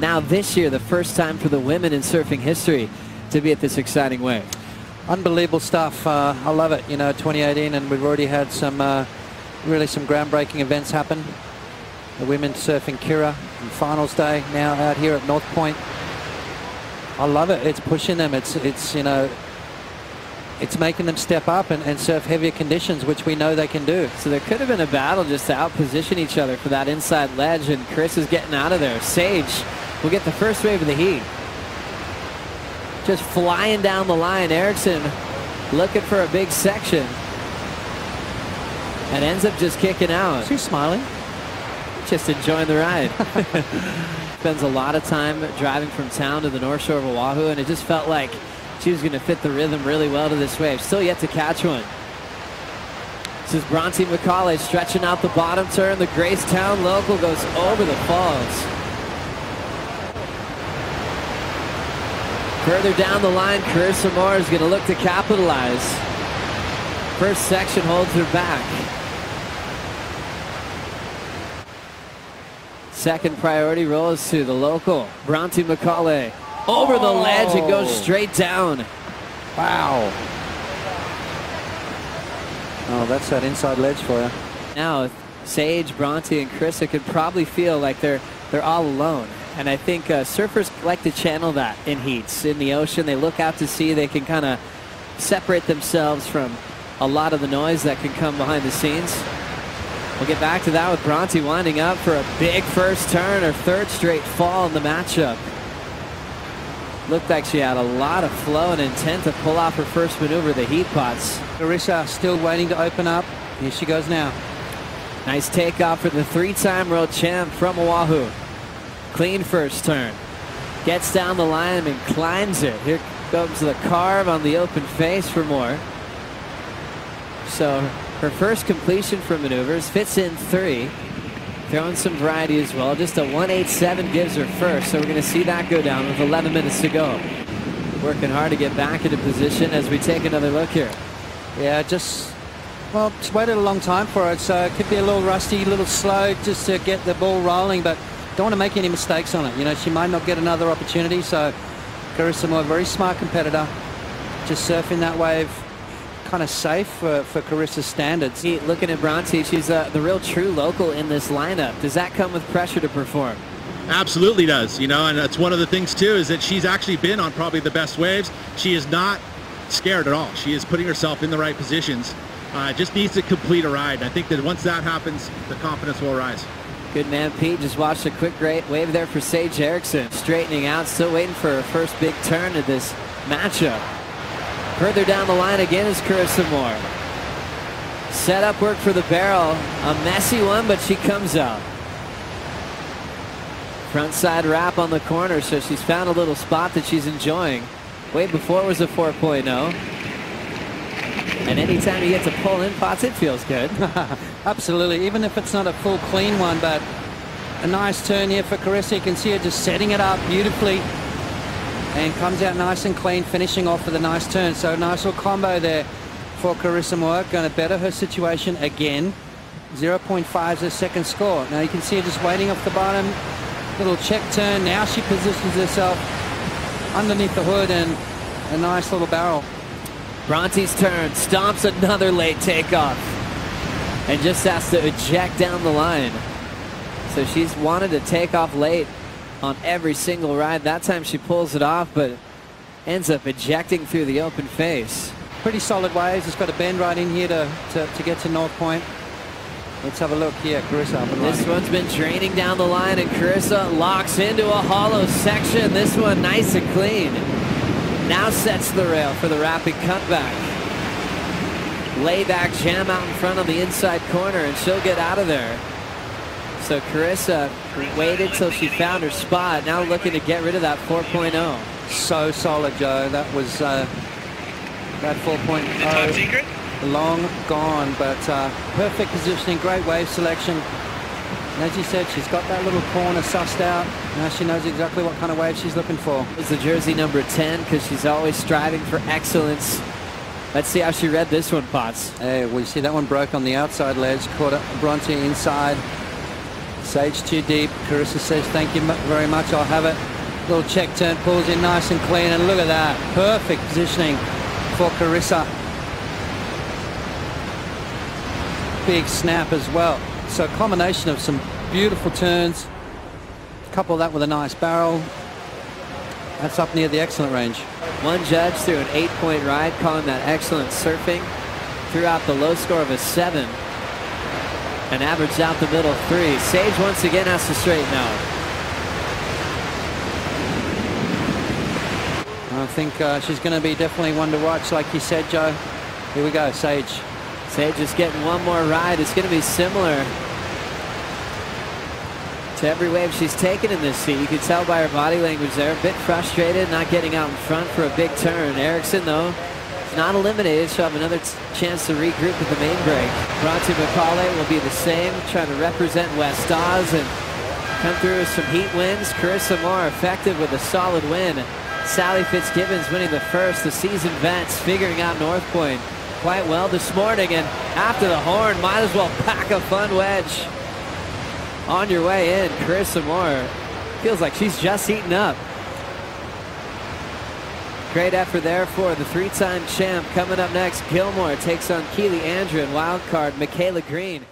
now this year, the first time for the women in surfing history to be at this exciting wave. Unbelievable stuff. I love it. You know, 2018, and we've already had some really some groundbreaking events happen. The women surfing Kira on finals day, now out here at North Point. I love it. It's pushing them. It's you know, it's making them step up and surf heavier conditions, which we know they can do. So there could have been a battle just to out-position each other for that inside ledge, and Chris is getting out of there. Sage will get the first wave of the heat. Just flying down the line. Erickson looking for a big section and ends up just kicking out. She's smiling. Just enjoying the ride. Spends a lot of time driving from town to the North Shore of Oahu, and it just felt like she was going to fit the rhythm really well to this wave. Still yet to catch one. This is Bronte Macaulay stretching out the bottom turn. The Gracetown local goes over the falls. Further down the line, Carissa Moore is going to look to capitalize. First section holds her back. Second priority rolls to the local, Bronte Macaulay. Over the ledge, it goes straight down. Wow. Oh, that's that inside ledge for you. Now, Sage, Bronte, and Carissa could probably feel like they're all alone. And I think surfers like to channel that in heats. In the ocean, they look out to sea. They can kind of separate themselves from a lot of the noise that can come behind the scenes. We'll get back to that with Bronte winding up for a big first turn, her third straight fall in the matchup. Looked like she had a lot of flow and intent to pull off her first maneuver, the heat pots. Carissa still waiting to open up. Here she goes now. Nice takeoff for the three-time world champ from Oahu. Clean first turn. Gets down the line and climbs it. Here comes the carve on the open face for Moore. So her first completion for maneuvers, fits in 3. Throwing some variety as well. Just a 1.87 gives her first, so we're going to see that go down with 11 minutes to go. Working hard to get back into position as we take another look here. Yeah, well, it's waited a long time for it, so it could be a little rusty, a little slow just to get the ball rolling, but don't want to make any mistakes on it. You know, she might not get another opportunity, so Carissa Moore, very smart competitor, just surfing that wave kind of safe for Carissa's standards. Looking at Bronte, she's the real true local in this lineup. Does that come with pressure to perform? Absolutely does, you know, and that's one of the things too, is that she's actually been on probably the best waves. She is not scared at all. She is putting herself in the right positions. Just needs to complete a ride. I think that once that happens, the confidence will rise. Good man, Pete. Just watched a quick great wave there for Sage Erickson. Straightening out, still waiting for her first big turn of this matchup. Further down the line again is Carissa Moore. Setup work for the barrel. A messy one, but she comes out. Front side wrap on the corner, so she's found a little spot that she's enjoying. Wave before was a 4.0. And anytime you get to pull in pots, it feels good. Absolutely, even if it's not a full clean one, but a nice turn here for Carissa. You can see her just setting it up beautifully. And comes out nice and clean, finishing off with a nice turn. So nice little combo there for Carissa Moore. Going to better her situation again. 0.5 is her second score. Now you can see her just waiting off the bottom. Little check turn. Now she positions herself underneath the hood and a nice little barrel. Bronte's turn. Stomps another late takeoff. And just has to eject down the line. So she's wanted to take off late on every single ride. That time she pulls it off, but ends up ejecting through the open face. Pretty solid waves. It's got a bend right in here to get to North Point. Let's have a look here. Carissa up and running. This one's been draining down the line, and Carissa locks into a hollow section. This one nice and clean. Now sets the rail for the rapid cutback. Layback jam out in front on the inside corner, and she'll get out of there. So Carissa waited till she found her spot. Now looking to get rid of that 4.0. So solid, Joe. That was that 4.0. Long gone, but perfect positioning, great wave selection. And as you said, she's got that little corner sussed out. Now she knows exactly what kind of wave she's looking for. It's the jersey number 10 because she's always striving for excellence. Let's see how she read this one, Potts. Hey, well, you see that one broke on the outside ledge, caught Bronte inside. Sage too deep. Carissa says, thank you very much, I'll have it. Little check turn, pulls in nice and clean, and look at that. Perfect positioning for Carissa. Big snap as well. So a combination of some beautiful turns, couple that with a nice barrel. That's up near the excellent range. One judge threw an 8-point ride, calling that excellent surfing. Threw out the low score of a 7. And averaged out the middle 3. Sage once again has to straighten out. I think she's going to be definitely one to watch, like you said, Joe. Here we go, Sage. Sage is getting one more ride. It's going to be similar to every wave she's taken in this heat. You can tell by her body language there. A bit frustrated, not getting out in front for a big turn. Erickson, though, is not eliminated. She'll have another chance to regroup with the main break. Bronte Macaulay will be the same, trying to represent West Oz and come through with some heat wins. Carissa Moore effective with a solid win. Sally Fitzgibbons winning the first. The seasoned vets figuring out North Point quite well this morning. And after the horn, might as well pack a fun wedge. On your way in, Carissa Moore feels like she's just heating up. Great effort there for the 3-time champ. Coming up next, Gilmore takes on Keely Andrew and wildcard Michaela Green.